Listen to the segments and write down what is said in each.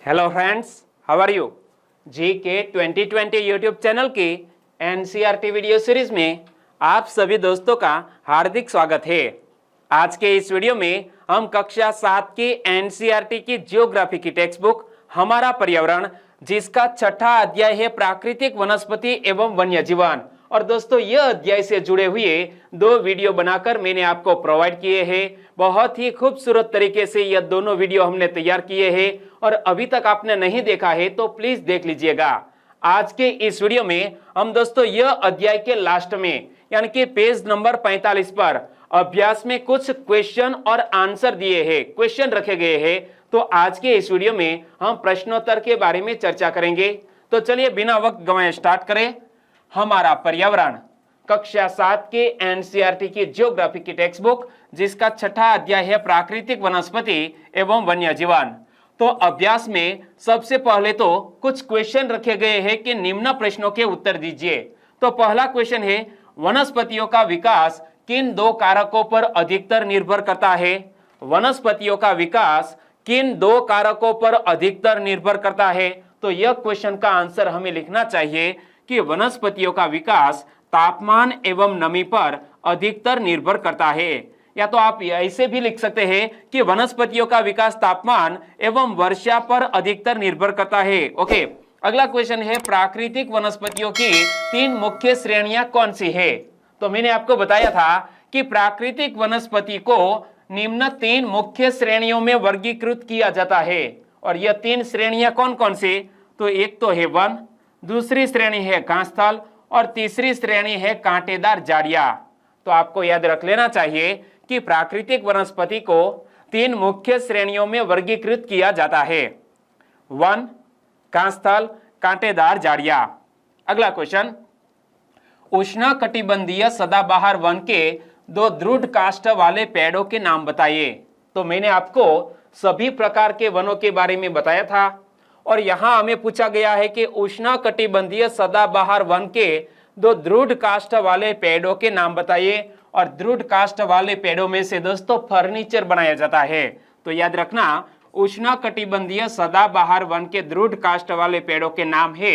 Hello friends, how are you. GK 2020 YouTube channel की NCERT video series में आप सभी दोस्तों का हार्दिक स्वागत है। आज के इस वीडियो में हम कक्षा 7 की एनसीईआरटी की ज्योग्राफी की टेक्स्ट बुक हमारा पर्यावरण, जिसका छठा अध्याय है प्राकृतिक वनस्पति एवं वन्य जीवन। और दोस्तों, यह अध्याय से जुड़े हुए 2 वीडियो बनाकर मैंने आपको प्रोवाइड किए हैं। बहुत ही खूबसूरत तरीके से यह दोनों वीडियो हमने तैयार किए हैं और अभी तक आपने नहीं देखा है तो प्लीज देख लीजिएगा। आज के इस वीडियो में हम दोस्तों यह अध्याय के लास्ट में यानी कि पेज नंबर 45 पर अभ्यास में कुछ क्वेश्चन और आंसर दिए हैं, क्वेश्चन रखे गए हैं। तो आज के इस वीडियो में हम प्रश्नोत्तर के बारे में चर्चा करेंगे। तो चलिए बिना वक्त गंवाए स्टार्ट करें। हमारा पर्यावरण कक्षा 7 के एनसीईआरटी की ज्योग्राफी की टेक्स्ट बुक, जिसका छठा अध्याय है प्राकृतिक वनस्पति एवं वन्य जीवन। तो अभ्यास में सबसे पहले तो कुछ क्वेश्चन रखे गए हैं कि निम्न प्रश्नों के उत्तर दीजिए। तो पहला क्वेश्चन है, वनस्पतियों का विकास किन 2 कारकों पर अधिकतर निर्भर करता है। वनस्पतियों का विकास किन 2 कारकों पर अधिकतर निर्भर करता है। तो यह क्वेश्चन का आंसर हमें लिखना चाहिए कि वनस्पतियों का विकास तापमान एवं नमी पर अधिकतर निर्भर करता है। या तो आप ऐसे भी लिख सकते हैं कि वनस्पतियों का विकास तापमान एवं वर्षा पर अधिकतर निर्भर करता है। ओके, अगला क्वेश्चन है, प्राकृतिक वनस्पतियों की 3 मुख्य श्रेणियां कौन सी है। तो मैंने आपको बताया था कि प्राकृतिक वनस्पति को निम्न 3 मुख्य श्रेणियों में वर्गीकृत किया जाता है। और यह 3 श्रेणियां कौन कौन सी। तो एक तो है वन, दूसरी श्रेणी है घासस्थल और तीसरी श्रेणी है कांटेदार झाड़ियां। तो आपको याद रख लेना चाहिए कि प्राकृतिक वनस्पति को 3 मुख्य श्रेणियों में वर्गीकृत किया जाता है, वन, घासस्थल, कांटेदार झाड़ियां। अगला क्वेश्चन, उष्णकटिबंधीय सदाबहार वन के 2 दृढ़ काष्ठ वाले पेड़ों के नाम बताइए। तो मैंने आपको सभी प्रकार के वनों के बारे में बताया था और यहां हमें पूछा गया है कि उष्णकटिबंधीय सदाबहार वन के 2 दृढ़ काष्ठ वाले पेड़ों के नाम बताइए। और दृढ़ काष्ठ वाले पेड़ों में से दोस्तों फर्नीचर बनाया जाता है। तो याद रखना, उष्णकटिबंधीय सदाबहार वन के दृढ़ काष्ठ वाले पेड़ों के नाम है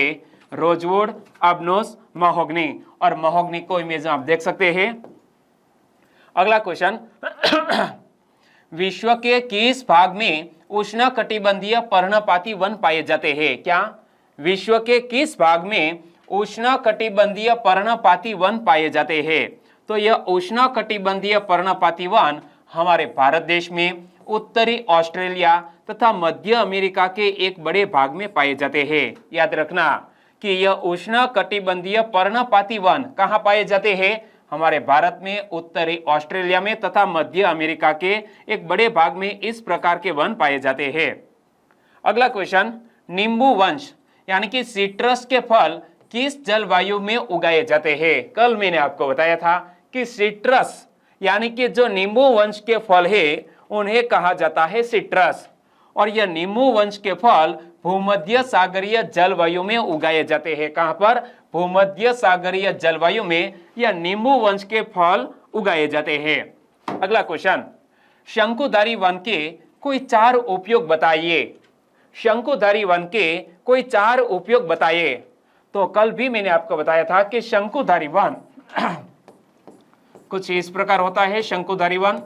रोजवुड, अबनोस, महोगनी। और महोगनी को इमेज में आप देख सकते हैं। अगला क्वेश्चन, विश्व के किस भाग में उष्णकटिबंधीय पर्णपाती वन पाए जाते हैं। क्या विश्व के किस भाग में उष्णकटिबंधीय पर्णपाती वन पाए जाते हैं। तो यह उष्णकटिबंधीय पर्णपाती वन हमारे भारत देश में, उत्तरी ऑस्ट्रेलिया तथा मध्य अमेरिका के एक बड़े भाग में पाए जाते हैं। याद रखना कि यह उष्णकटिबंधीय पर्णपाती वन कहाँ पाए जाते हैं, हमारे भारत में, उत्तरी ऑस्ट्रेलिया में तथा मध्य अमेरिका के एक बड़े भाग में इस प्रकार के वन पाए जाते हैं। अगला क्वेश्चन, नींबू वंश यानी कि सिट्रस के फल किस जलवायु में उगाए जाते हैं। कल मैंने आपको बताया था कि सिट्रस यानी कि जो नींबू वंश के फल है उन्हें कहा जाता है सिट्रस। और यह नींबू वंश के फल भूमध्य सागरीय जलवायु में उगाए जाते हैं। कहां पर, भूमध्य सागरीय जलवायु में यह नींबू वंश के फल उगाए जाते हैं। अगला क्वेश्चन, शंकुधारी वन के कोई 4 उपयोग बताइए। शंकुधारी वन के कोई 4 उपयोग बताइए। तो कल भी मैंने आपको बताया था कि शंकुधारी वन कुछ इस प्रकार होता है, शंकुधारी वन।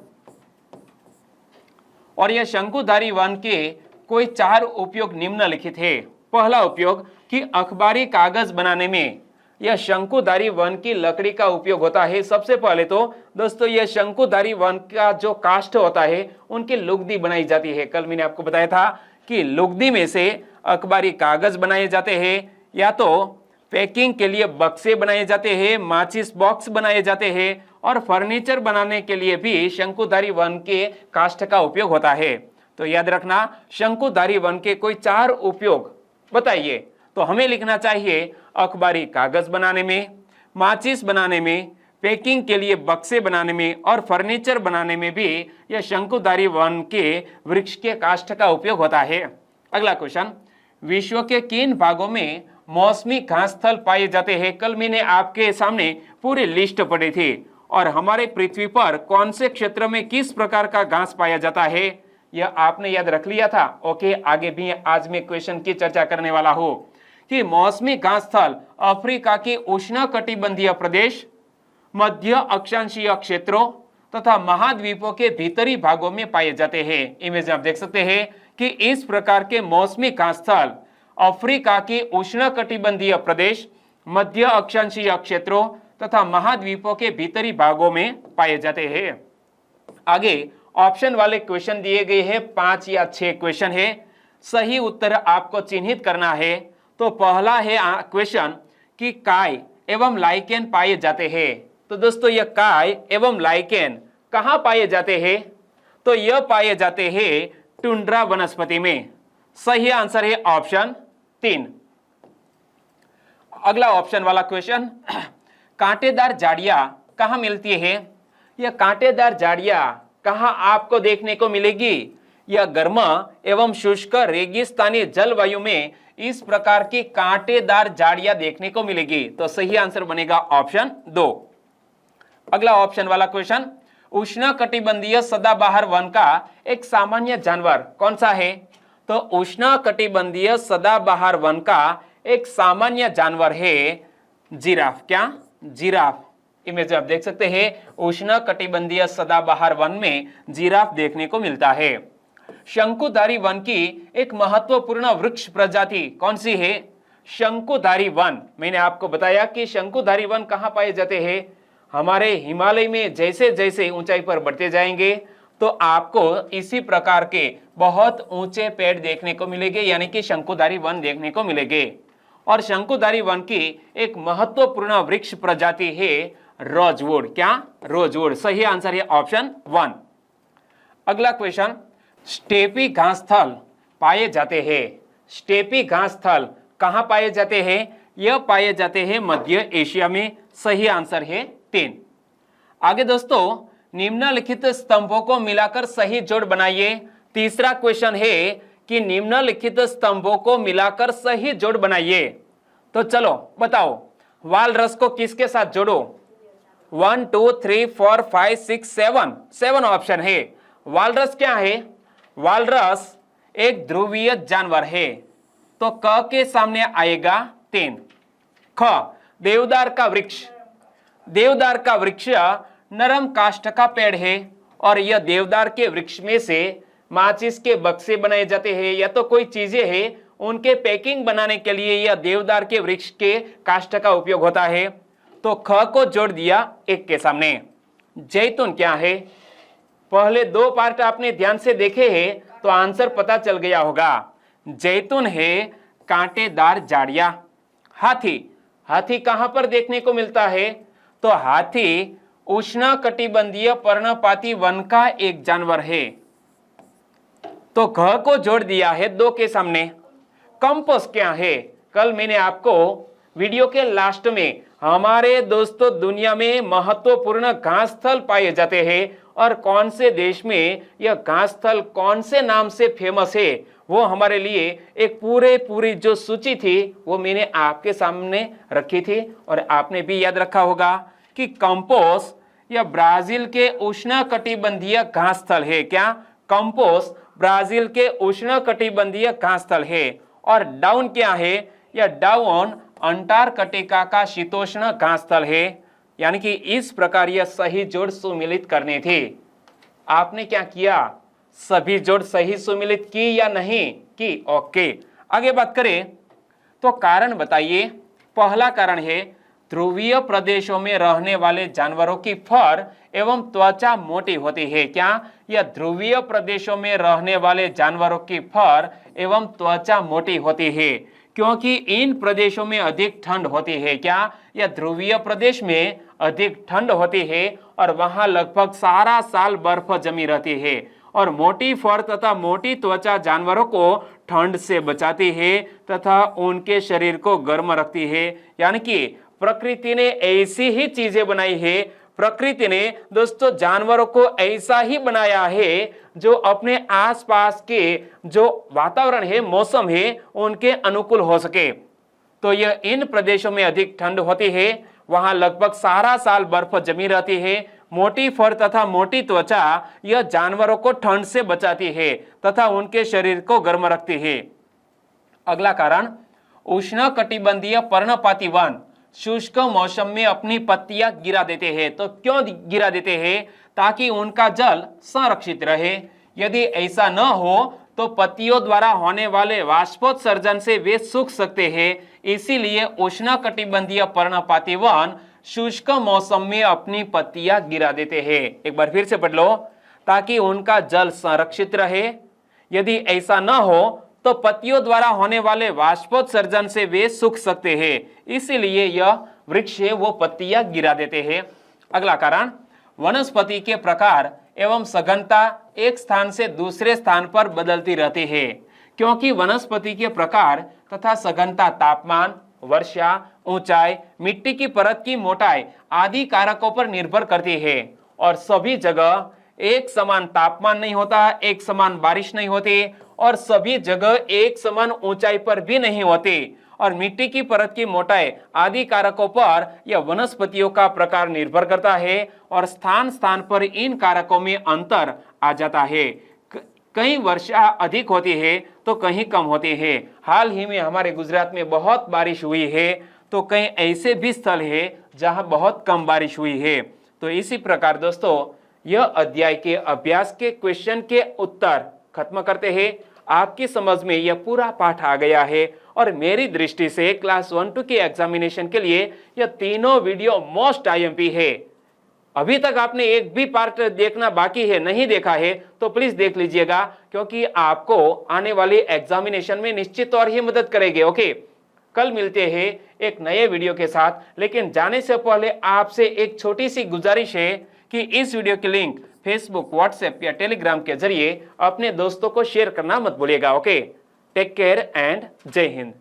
और यह शंकुधारी वन के कोई 4 उपयोग निम्नलिखित है। पहला उपयोग कि अखबारी कागज बनाने में यह शंकुधारी वन की लकड़ी का उपयोग होता है। सबसे पहले तो दोस्तों यह शंकुधारी वन का जो काष्ठ होता है उनकी लुगदी बनाई जाती है। कल मैंने आपको बताया था कि लुगदी में से अखबारी कागज बनाए जाते हैं, या तो पैकिंग के लिए बक्से बनाए जाते हैं, माचिस बॉक्स बनाए जाते हैं और फर्नीचर बनाने के लिए भी शंकुधारी वन के काष्ठ का उपयोग होता है। तो याद रखना, शंकुधारी वन के कोई 4 उपयोग बताइए। तो हमें लिखना चाहिए अखबारी कागज बनाने में, माचिस बनाने में, पैकिंग के लिए बक्से बनाने में और फर्नीचर बनाने में भी यह शंकुधारी वन के वृक्ष के काष्ठ का उपयोग होता है। अगला क्वेश्चन, विश्व के किन भागों में मौसमी घास स्थल पाए जाते हैं। कल मैंने आपके सामने पूरी लिस्ट पढ़ी थी। और हमारे पृथ्वी पर कौन से क्षेत्र में किस प्रकार का घास पाया जाता है, यह आपने याद रख लिया था। ओके, आगे भी आज मैं क्वेश्चन की चर्चा करने वाला हूं कि मौसमी घास स्थल अफ्रीका के उष्णकटिबंधीय प्रदेश, मध्य अक्षांशीय क्षेत्रों तथा महाद्वीपों के भीतरी भागों में पाए जाते हैं। इमेज में आप देख सकते हैं कि इस प्रकार के मौसमी घास स्थल अफ्रीका के उष्णकटिबंधीय प्रदेश, मध्य अक्षांशीय क्षेत्रों तथा महाद्वीपों के भीतरी भागों में पाए जाते हैं। आगे ऑप्शन वाले क्वेश्चन दिए गए हैं, 5 या 6 क्वेश्चन है। सही उत्तर आपको चिन्हित करना है। तो पहला है क्वेश्चन कि काय एवं लाइकेन पाए जाते हैं। तो दोस्तों यह काय एवं लाइकेन कहां पाए जाते हैं? तो यह पाए जाते हैं टुंड्रा वनस्पति में। सही आंसर है ऑप्शन 3। अगला ऑप्शन वाला क्वेश्चन, कांटेदार झाड़ियां कहां मिलती है? यह कांटेदार झाड़ियां कहां आपको देखने को मिलेगी? यह गर्म एवं शुष्क रेगिस्तानी जलवायु में इस प्रकार की कांटेदार झाड़ियां देखने को मिलेगी। तो सही आंसर बनेगा ऑप्शन 2। अगला ऑप्शन वाला क्वेश्चन, उष्णकटिबंधीय सदाबहार वन का एक सामान्य जानवर कौन सा है? तो उष्णकटिबंधीय सदाबहार वन का एक सामान्य जानवर है जिराफ। क्या? जिराफ। इमेज आप देख सकते हैं, उष्णकटिबंधीय सदाबहार वन में जिराफ देखने को मिलता है। शंकुधारी वन की एक महत्वपूर्ण वृक्ष प्रजाति कौन सी है? शंकुधारी वन। मैंने आपको बताया कि शंकुधारी वन कहां पाए जाते हैं? हमारे हिमालय में जैसे जैसे ऊंचाई पर बढ़ते जाएंगे तो आपको इसी प्रकार के बहुत ऊंचे पेड़ देखने को मिलेंगे, यानी कि शंकुधारी वन देखने को मिलेंगे। और शंकुधारी वन की एक महत्वपूर्ण वृक्ष प्रजाति है रोजवुड। क्या? रोजवुड। सही आंसर है ऑप्शन 1। अगला क्वेश्चन, स्टेपी घास स्थल पाए जाते हैं। स्टेपी घास स्थल कहां पाए जाते हैं? यह पाए जाते हैं मध्य एशिया में। सही आंसर है 3। आगे दोस्तों, निम्नलिखित स्तंभों को मिलाकर सही जोड़ बनाइए। तीसरा क्वेश्चन है कि निम्नलिखित स्तंभों को मिलाकर सही जोड़ बनाइए। तो चलो बताओ, वालरस को किसके साथ जोड़ो? 1 2 3 4 5 6 7 ऑप्शन है। वालरस क्या है? वालरस एक ध्रुवीय जानवर है। तो क के सामने आएगा 3। ख, देवदार का वृक्ष। देवदार का वृक्ष नरम काष्ठ का पेड़ है और यह देवदार के वृक्ष में से माचिस के बक्से बनाए जाते हैं या तो कोई चीजें हैं उनके पैकिंग बनाने के लिए यह देवदार के वृक्ष के काष्ठ का उपयोग होता है। तो ख को जोड़ दिया 1 के सामने। जैतून क्या है? पहले 2 पार्ट आपने ध्यान से देखे हैं तो आंसर पता चल गया होगा। जैतून है कांटेदार झाड़ियां। हाथी, हाथी कहां पर देखने को मिलता है? तो हाथी उष्णकटिबंधीय पर्णपाती वन का एक जानवर है। तो घ को जोड़ दिया है 2 के सामने। कंपोस्ट क्या है? कल मैंने आपको वीडियो के लास्ट में हमारे दोस्तों दुनिया में महत्वपूर्ण घास स्थल पाए जाते हैं और कौन से देश में यह घास स्थल कौन से नाम से फेमस है वो हमारे लिए एक पूरी जो सूची थी वो मैंने आपके सामने रखी थी और आपने भी याद रखा होगा कि कंपोस्ट यह ब्राजील के उष्णकटिबंधीय घास स्थल है। क्या? कंपोस्ट ब्राजील के उष्णकटिबंधीय घास स्थल है। और डाउन क्या है? यह डाउन अंटार्कटिका का शीतोष्ण घास स्थल है। यानी कि इस प्रकार यह सही जोड़ सुमिलित करने थे। आपने क्या किया? सभी जोड़ सही सुमिलित की या नहीं की? ओके, आगे बात करें तो कारण बताइए। पहला कारण है ध्रुवीय प्रदेशों में रहने वाले जानवरों की फर एवं त्वचा मोटी होती है। क्या? यह ध्रुवीय प्रदेशों में रहने वाले जानवरों की फर एवं त्वचा मोटी होती है क्योंकि इन प्रदेशों में अधिक ठंड होती है। क्या? यह ध्रुवीय प्रदेश में अधिक ठंड होती है और वहां लगभग सारा साल बर्फ जमी रहती है और मोटी फर तथा मोटी त्वचा जानवरों को ठंड से बचाती है तथा उनके शरीर को गर्म रखती है। यानी कि प्रकृति ने ऐसी ही चीजें बनाई है। प्रकृति ने दोस्तों जानवरों को ऐसा ही बनाया है जो अपने आसपास के जो वातावरण है, मौसम है, उनके अनुकूल हो सके। तो यह इन प्रदेशों में अधिक ठंड होती है, वहां लगभग सारा साल बर्फ जमी रहती है, मोटी फर तथा मोटी त्वचा यह जानवरों को ठंड से बचाती है तथा उनके शरीर को गर्म रखती है। अगला कारण, उष्णकटिबंधीय पर्णपाती वन शुष्क मौसम में अपनी पत्तियां गिरा देते हैं। तो क्यों गिरा देते हैं? ताकि उनका जल संरक्षित रहे। यदि ऐसा न हो तो पत्तियों द्वारा होने वाले वाष्पोत्सर्जन से वे सूख सकते हैं। इसीलिए उष्णकटिबंधीय पर्णपाती वन शुष्क मौसम में अपनी पत्तियां गिरा देते हैं। एक बार फिर से पढ़ लो, ताकि उनका जल संरक्षित रहे। यदि ऐसा न हो तो पत्तियों द्वारा होने वाले वाष्पोत्सर्जन से वे सूख सकते हैं। इसीलिए यह वृक्ष है वो पत्तियां गिरा देते हैं। अगला कारण, वनस्पति के प्रकार एवं सघनता एक स्थान से दूसरे स्थान पर बदलती रहती है, क्योंकि वनस्पति के प्रकार तथा सघनता तापमान, वर्षा, ऊंचाई, मिट्टी की परत की मोटाई आदि कारकों पर निर्भर करती है। और सभी जगह एक समान तापमान नहीं होता, एक समान बारिश नहीं होती और सभी जगह एक समान ऊंचाई पर भी नहीं होती। और मिट्टी की परत की मोटाई आदि कारकों पर यह वनस्पतियों का प्रकार निर्भर करता है और स्थान स्थान पर इन कारकों में अंतर आ जाता है। कहीं वर्षा अधिक होती है तो कहीं कम होती है। हाल ही में हमारे गुजरात में बहुत बारिश हुई है, तो कहीं ऐसे भी स्थल है जहां बहुत कम बारिश हुई है। तो इसी प्रकार दोस्तों, यह अध्याय के अभ्यास के क्वेश्चन के उत्तर खत्म करते हैं। आपकी समझ में यह पूरा पाठ आ गया है और मेरी दृष्टि से क्लास 1-2 के एग्जामिनेशन के लिए यह तीनों वीडियो मोस्ट आईएमपी है। अभी तक आपने एक भी पार्ट देखना बाकी है, नहीं देखा है, तो प्लीज देख लीजिएगा, क्योंकि आपको आने वाली एग्जामिनेशन में निश्चित तौर ही मदद करेंगे। ओके, कल मिलते हैं एक नए वीडियो के साथ, लेकिन जाने से पहले आपसे एक छोटी सी गुजारिश है कि इस वीडियो की लिंक फेसबुक, व्हाट्सएप या टेलीग्राम के जरिए अपने दोस्तों को शेयर करना मत भूलिएगा। ओके, टेक केयर एंड जय हिंद।